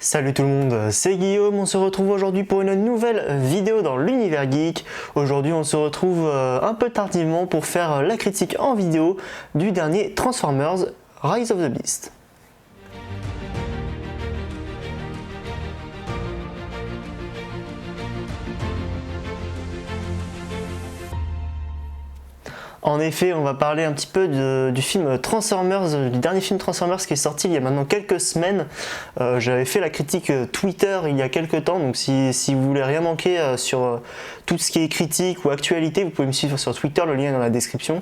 Salut tout le monde, c'est Guillaume, on se retrouve aujourd'hui pour une nouvelle vidéo dans l'univers geek. Aujourd'hui on se retrouve un peu tardivement pour faire la critique en vidéo du dernier Transformers Rise of the Beast. En effet, on va parler un petit peu du film Transformers, du dernier film Transformers qui est sorti il y a maintenant quelques semaines. J'avais fait la critique Twitter il y a quelques temps, donc si vous voulez rien manquer sur tout ce qui est critique ou actualité, vous pouvez me suivre sur Twitter, le lien est dans la description.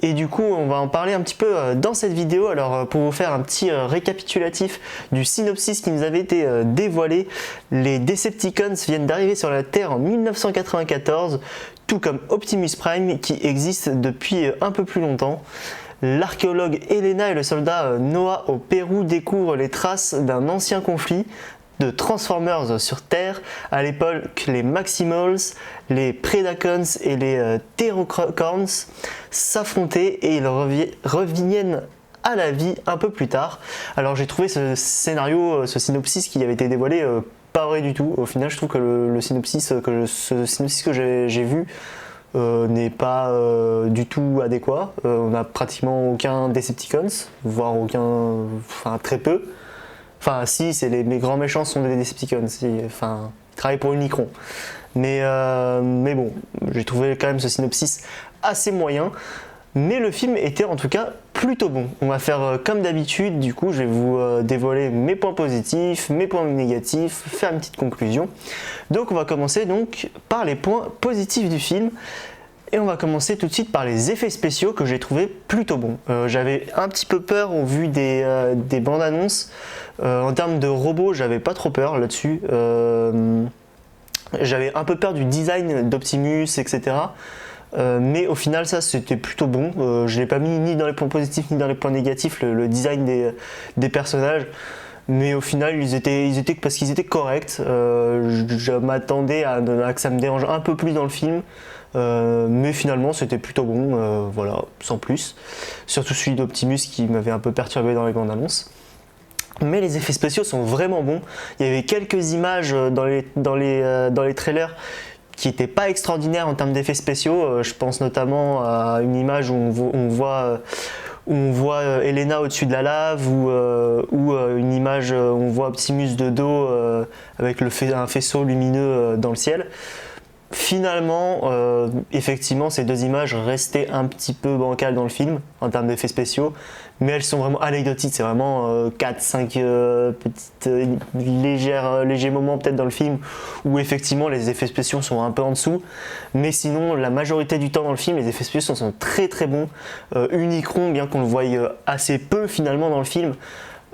Et du coup, on va en parler un petit peu dans cette vidéo. Alors, pour vous faire un petit récapitulatif du synopsis qui nous avait été dévoilé, les Decepticons viennent d'arriver sur la Terre en 1994, tout comme Optimus Prime qui existe depuis un peu plus longtemps. L'archéologue Elena et le soldat Noah au Pérou découvrent les traces d'un ancien conflit de Transformers sur Terre. À l'époque, les Maximals, les Predacons et les Terrorcorns s'affrontaient et ils reviennent à la vie un peu plus tard. Alors j'ai trouvé ce scénario, ce synopsis qui avait été dévoilé pas vrai du tout. Au final, je trouve que ce synopsis que j'ai vu n'est pas du tout adéquat. On n'a pratiquement aucun Decepticons, voire aucun, enfin très peu. Enfin, si, mes grands méchants sont des Decepticons. Enfin, ils travaillent pour Unicron. Mais bon, j'ai trouvé quand même ce synopsis assez moyen. Mais le film était en tout cas plutôt bon. On va faire comme d'habitude. Du coup, je vais vous dévoiler mes points positifs, mes points négatifs, faire une petite conclusion. Donc, on va commencer donc par les points positifs du film. Et on va commencer tout de suite par les effets spéciaux que j'ai trouvé plutôt bons. J'avais un petit peu peur au vu des bandes annonces. En termes de robots, j'avais pas trop peur là-dessus. J'avais un peu peur du design d'Optimus, etc. Mais au final, ça c'était plutôt bon. Je l'ai pas mis ni dans les points positifs ni dans les points négatifs, le design des personnages. Mais au final, parce qu'ils étaient corrects. Je m'attendais à que ça me dérange un peu plus dans le film. Mais finalement c'était plutôt bon, voilà, sans plus. Surtout celui d'Optimus qui m'avait un peu perturbé dans les bandes annonces. Mais les effets spéciaux sont vraiment bons. Il y avait quelques images dans les trailers qui n'étaient pas extraordinaires en termes d'effets spéciaux. Je pense notamment à une image où on voit Elena au-dessus de la lave ou une image où on voit Optimus de dos avec un faisceau lumineux dans le ciel. Finalement, effectivement, ces deux images restaient un petit peu bancales dans le film en termes d'effets spéciaux, mais elles sont vraiment anecdotiques. C'est vraiment 4-5 légers moments peut-être dans le film où effectivement les effets spéciaux sont un peu en dessous, mais sinon la majorité du temps dans le film les effets spéciaux sont très très bons. Unicron, bien qu'on le voie assez peu finalement dans le film,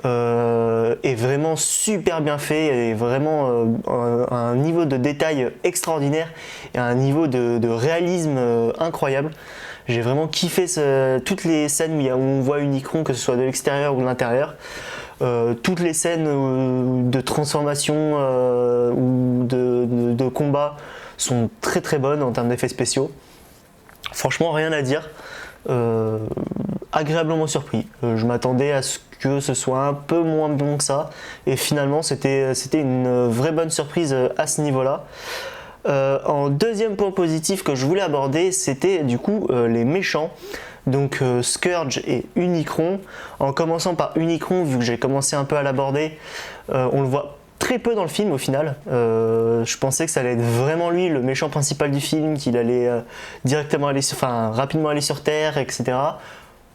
est vraiment super bien fait et vraiment un niveau de détail extraordinaire et un niveau de réalisme incroyable. J'ai vraiment kiffé toutes les scènes où on voit Unicron, que ce soit de l'extérieur ou de l'intérieur. Toutes les scènes de transformation ou de combat sont très très bonnes en termes d'effets spéciaux. Franchement, rien à dire. Agréablement surpris. Je m'attendais à ce que ce soit un peu moins bon que ça et finalement c'était une vraie bonne surprise à ce niveau-là. En deuxième point positif que je voulais aborder, c'était du coup les méchants. Donc Scourge et Unicron. En commençant par Unicron, vu que j'ai commencé un peu à l'aborder, on le voit très peu dans le film au final. Je pensais que ça allait être vraiment lui le méchant principal du film, qu'il allait rapidement aller sur Terre, etc.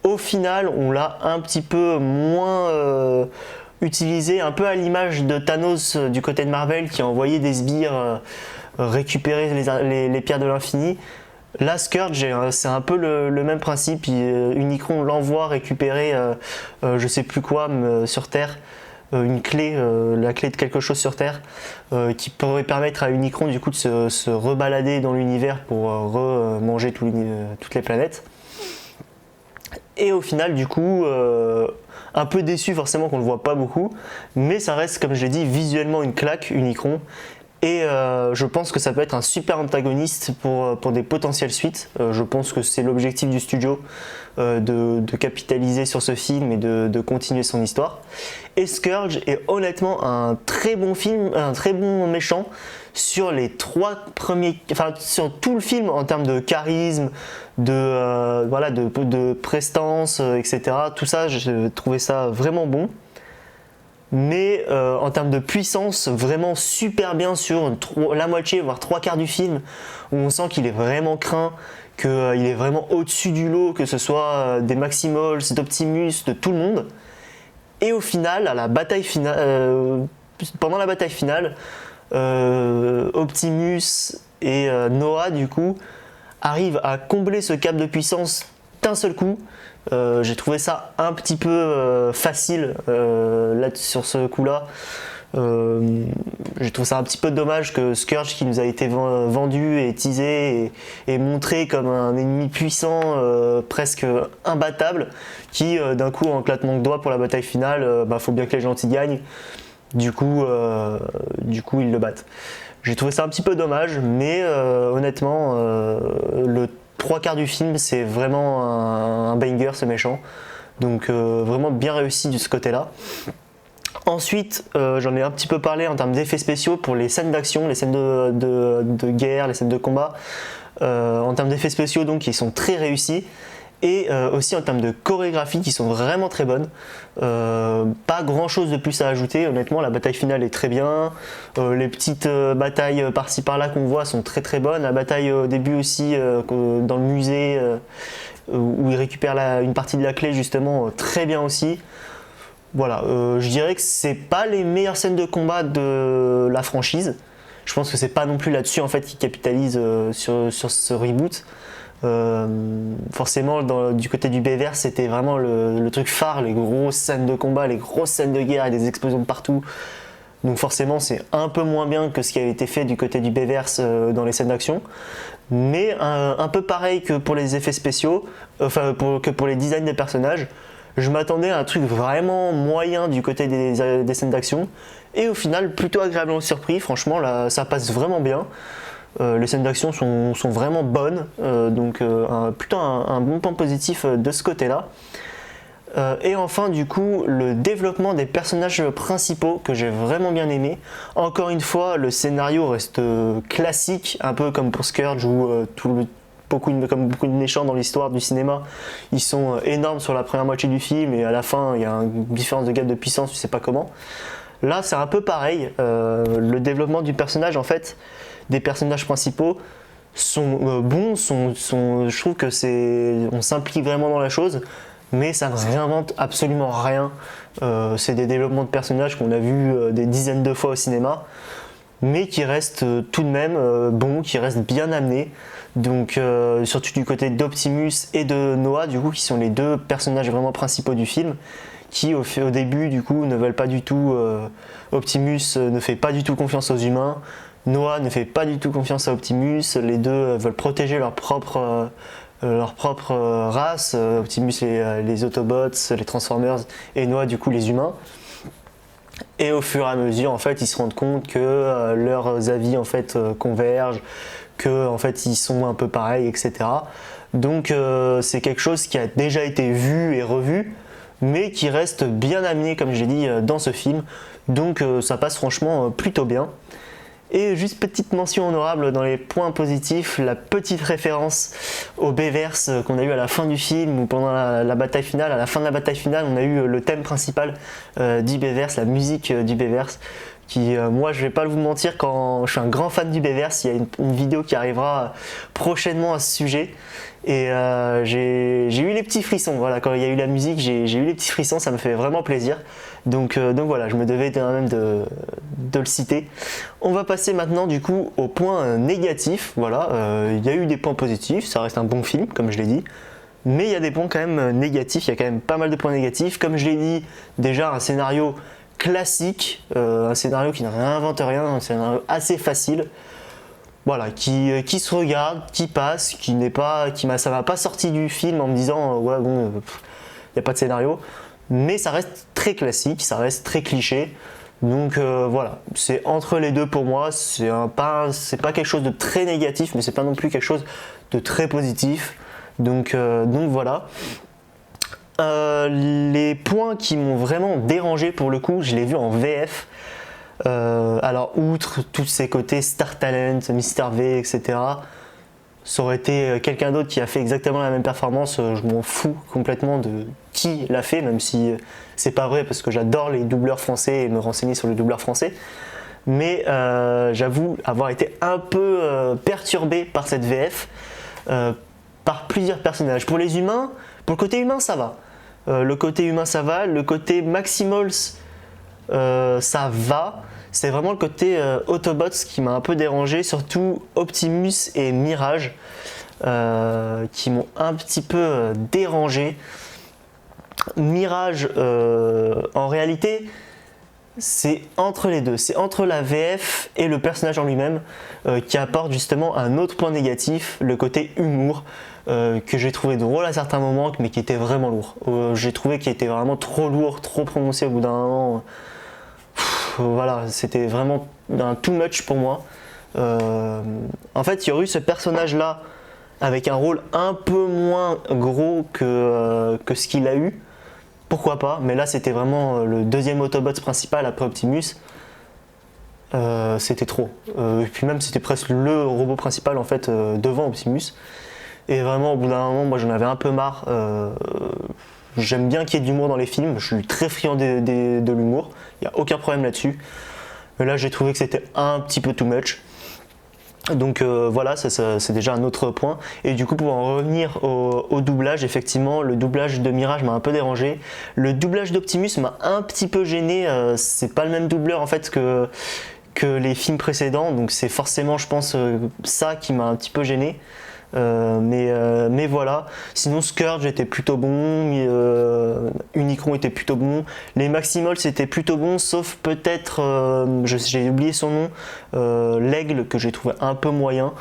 Au final, on l'a un petit peu moins utilisé, un peu à l'image de Thanos du côté de Marvel qui a envoyé des sbires récupérer les pierres de l'infini. Là, Scourge, c'est un peu le même principe. Unicron l'envoie récupérer je sais plus quoi sur Terre. Une clé, la clé de quelque chose sur Terre, qui pourrait permettre à Unicron du coup de se rebalader dans l'univers pour manger toutes les planètes. Et au final, du coup, un peu déçu forcément qu'on ne le voit pas beaucoup, mais ça reste, comme je l'ai dit, visuellement une claque, Unicron. Et je pense que ça peut être un super antagoniste pour des potentielles suites. Je pense que c'est l'objectif du studio de capitaliser sur ce film et de continuer son histoire. Et Scourge est honnêtement un très bon film, un très bon méchant sur les 3 premiers, enfin sur tout le film en termes de charisme, de prestance, etc. Tout ça, j'ai trouvé ça vraiment bon. Mais en termes de puissance, vraiment super bien sur la moitié, voire 3/4 du film, où on sent qu'il est vraiment craint, qu'il est vraiment au-dessus du lot, que ce soit des Maximals, d'Optimus, de tout le monde. Et au final, à la bataille finale, pendant la bataille finale, Optimus et Noah du coup arrivent à combler ce cap de puissance d'un seul coup. J'ai trouvé ça un petit peu facile là sur ce coup-là. Je trouve ça un petit peu dommage que Scourge, qui nous a été vendu et teasé et montré comme un ennemi puissant, presque imbattable, qui d'un coup en claquement de doigts pour la bataille finale, faut bien que les gentils gagnent. Du coup ils le battent. J'ai trouvé ça un petit peu dommage, mais honnêtement, le 3/4 du film, c'est vraiment un banger, ce méchant. Donc vraiment bien réussi de ce côté-là. Ensuite, j'en ai un petit peu parlé en termes d'effets spéciaux pour les scènes d'action, les scènes de guerre, les scènes de combat. En termes d'effets spéciaux, donc, ils sont très réussis. Et aussi en termes de chorégraphie qui sont vraiment très bonnes. Pas grand chose de plus à ajouter, honnêtement. La bataille finale est très bien, les petites batailles par-ci par-là qu'on voit sont très très bonnes. La bataille au début aussi dans le musée où il récupère une partie de la clé, justement, très bien aussi. Voilà, je dirais que c'est pas les meilleures scènes de combat de la franchise. Je pense que c'est pas non plus là-dessus en fait qui capitalise sur ce reboot. Forcément du côté du Bayverse, c'était vraiment le truc phare, les grosses scènes de combat, les grosses scènes de guerre et des explosions de partout. Donc forcément c'est un peu moins bien que ce qui avait été fait du côté du Bayverse dans les scènes d'action, mais un peu pareil que pour les effets spéciaux, que pour les designs des personnages. Je m'attendais à un truc vraiment moyen du côté des scènes d'action, et au final plutôt agréablement surpris. Franchement là ça passe vraiment bien. Les scènes d'action sont vraiment bonnes, donc plutôt un bon point positif de ce côté-là. Et enfin du coup le développement des personnages principaux que j'ai vraiment bien aimé. Encore une fois le scénario reste classique, un peu comme pour Scourge où comme beaucoup de méchants dans l'histoire du cinéma, ils sont énormes sur la première moitié du film et à la fin il y a une différence de gap de puissance, tu sais pas comment. Là c'est un peu pareil, le développement du personnage en fait, des personnages principaux sont bons, je trouve que on s'implique vraiment dans la chose, mais ça ne réinvente absolument rien. C'est des développements de personnages qu'on a vus des dizaines de fois au cinéma, mais qui restent tout de même bons, qui restent bien amenés. Donc surtout du côté d'Optimus et de Noah, du coup, qui sont les deux personnages vraiment principaux du film, qui au début du coup ne veulent pas du tout, Optimus ne fait pas du tout confiance aux humains, Noah ne fait pas du tout confiance à Optimus, les deux veulent protéger leur propre race, Optimus les Autobots, les Transformers, et Noah du coup les humains. Et au fur et à mesure en fait ils se rendent compte que leurs avis en fait convergent, que en fait ils sont un peu pareils, etc. Donc c'est quelque chose qui a déjà été vu et revu, mais qui reste bien amené comme je l'ai dit dans ce film. Donc ça passe franchement plutôt bien. Et juste petite mention honorable dans les points positifs, la petite référence au Bayverse qu'on a eu à la fin du film ou pendant la bataille finale. À la fin de la bataille finale, on a eu le thème principal du Bayverse, la musique du Bayverse, qui moi je vais pas vous mentir, quand je suis un grand fan du Bayverse, il y a une vidéo qui arrivera prochainement à ce sujet. Et j'ai eu les petits frissons, voilà, quand il y a eu la musique, j'ai eu les petits frissons, ça me fait vraiment plaisir. Donc voilà, je me devais quand même de le citer. On va passer maintenant du coup aux points négatifs. Voilà, il y a eu des points positifs, ça reste un bon film, comme je l'ai dit. Mais il y a des points quand même négatifs, il y a quand même pas mal de points négatifs. Comme je l'ai dit, déjà un scénario classique, un scénario qui ne réinvente rien, un scénario assez facile. Voilà, qui se regarde, qui passe, ça m'a pas sorti du film en me disant ouais bon, y a pas de scénario, mais ça reste très classique, ça reste très cliché. Donc voilà, c'est entre les deux pour moi, c'est pas quelque chose de très négatif, mais c'est pas non plus quelque chose de très positif. Donc voilà. Les points qui m'ont vraiment dérangé pour le coup, je l'ai vu en VF. Alors outre tous ces côtés Star Talent, Mister V, etc. Ça aurait été quelqu'un d'autre qui a fait exactement la même performance, je m'en fous complètement de qui l'a fait, même si c'est pas vrai parce que j'adore les doubleurs français et me renseigner sur les doubleurs français. Mais j'avoue avoir été un peu perturbé par cette VF, par plusieurs personnages. Pour les humains, pour le côté humain ça va. Le côté humain ça va, le côté Maximals ça va. C'est vraiment le côté Autobots qui m'a un peu dérangé, surtout Optimus et Mirage qui m'ont un petit peu dérangé. Mirage, en réalité, c'est entre les deux, c'est entre la VF et le personnage en lui-même qui apporte justement un autre point négatif, le côté humour. Que j'ai trouvé drôle à certains moments, mais qui était vraiment lourd. J'ai trouvé qu'il était vraiment trop lourd, trop prononcé au bout d'un moment. Voilà, c'était vraiment un too much pour moi. En fait, il y aurait eu ce personnage-là avec un rôle un peu moins gros que ce qu'il a eu. Pourquoi pas, mais là c'était vraiment le deuxième Autobot principal après Optimus. C'était trop. Et puis même c'était presque le robot principal en fait devant Optimus. Et vraiment au bout d'un moment, moi j'en avais un peu marre. J'aime bien qu'il y ait de l'humour dans les films, je suis très friand de l'humour, il n'y a aucun problème là-dessus. Mais là j'ai trouvé que c'était un petit peu too much. Donc voilà, ça, c'est déjà un autre point. Et du coup pour en revenir au doublage, effectivement le doublage de Mirage m'a un peu dérangé. Le doublage d'Optimus m'a un petit peu gêné, c'est pas le même doubleur en fait que les films précédents. Donc c'est forcément je pense ça qui m'a un petit peu gêné. Mais voilà, sinon Scourge était plutôt bon, Unicron était plutôt bon, les Maximals c'était plutôt bon, sauf peut-être, j'ai oublié son nom, l'Aigle que j'ai trouvé un peu moyen,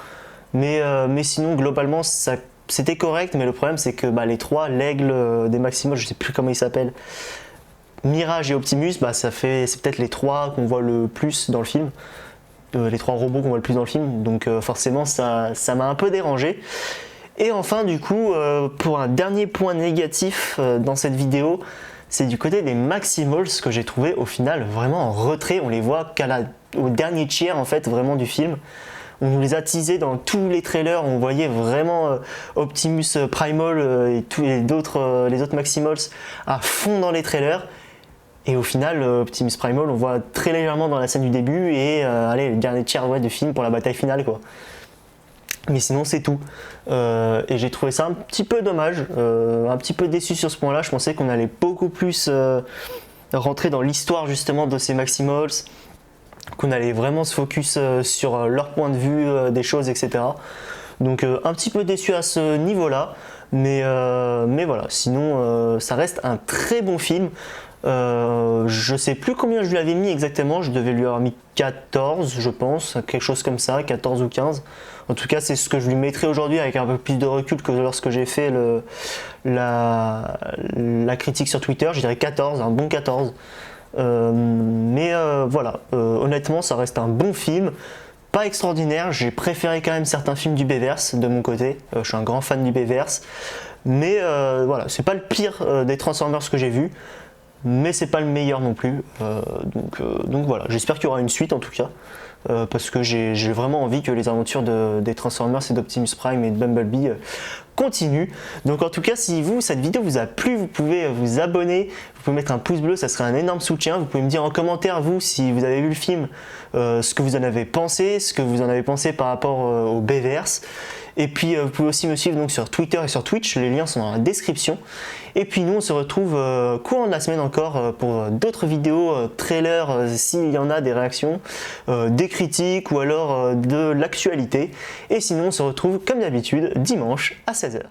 mais sinon globalement c'était correct, mais le problème c'est que les trois, l'Aigle des Maximals, je sais plus comment il s'appelle, Mirage et Optimus, c'est peut-être les trois qu'on voit le plus dans le film. Les trois robots qu'on voit le plus dans le film, donc forcément ça m'a un peu dérangé. Et enfin du coup pour un dernier point négatif dans cette vidéo, c'est du côté des Maximals que j'ai trouvé au final vraiment en retrait. On les voit au dernier tiers en fait vraiment du film. On nous les a teasés dans tous les trailers, on voyait vraiment Optimus Primal et les autres Maximals à fond dans les trailers. Et au final, Optimus Primal, on voit très légèrement dans la scène du début et allez, le dernier tiers du film pour la bataille finale quoi. Mais sinon c'est tout. Et j'ai trouvé ça un petit peu dommage, un petit peu déçu sur ce point-là. Je pensais qu'on allait beaucoup plus rentrer dans l'histoire justement de ces Maximals, qu'on allait vraiment se focus sur leur point de vue des choses, etc. Donc un petit peu déçu à ce niveau-là. Mais voilà, sinon ça reste un très bon film. Je sais plus combien je lui avais mis exactement, je devais lui avoir mis 14 je pense, quelque chose comme ça, 14 ou 15. En tout cas c'est ce que je lui mettrai aujourd'hui avec un peu plus de recul que lorsque j'ai fait la critique sur Twitter, je dirais 14, un bon 14. Mais voilà, honnêtement ça reste un bon film. Pas extraordinaire, j'ai préféré quand même certains films du Bayverse de mon côté, je suis un grand fan du Bayverse. Mais voilà, c'est pas le pire des Transformers que j'ai vu. Mais c'est pas le meilleur non plus, donc voilà, j'espère qu'il y aura une suite en tout cas, parce que j'ai vraiment envie que les aventures des Transformers et d'Optimus Prime et de Bumblebee continuent. Donc en tout cas, si cette vidéo vous a plu, vous pouvez vous abonner, vous pouvez mettre un pouce bleu, ça serait un énorme soutien. Vous pouvez me dire en commentaire, vous, si vous avez vu le film, ce que vous en avez pensé, par rapport au Bayverse. Et puis vous pouvez aussi me suivre donc sur Twitter et sur Twitch, les liens sont dans la description. Et puis nous on se retrouve courant de la semaine encore pour d'autres vidéos, trailers, s'il y en a, des réactions, des critiques ou alors de l'actualité. Et sinon on se retrouve comme d'habitude dimanche à 16h.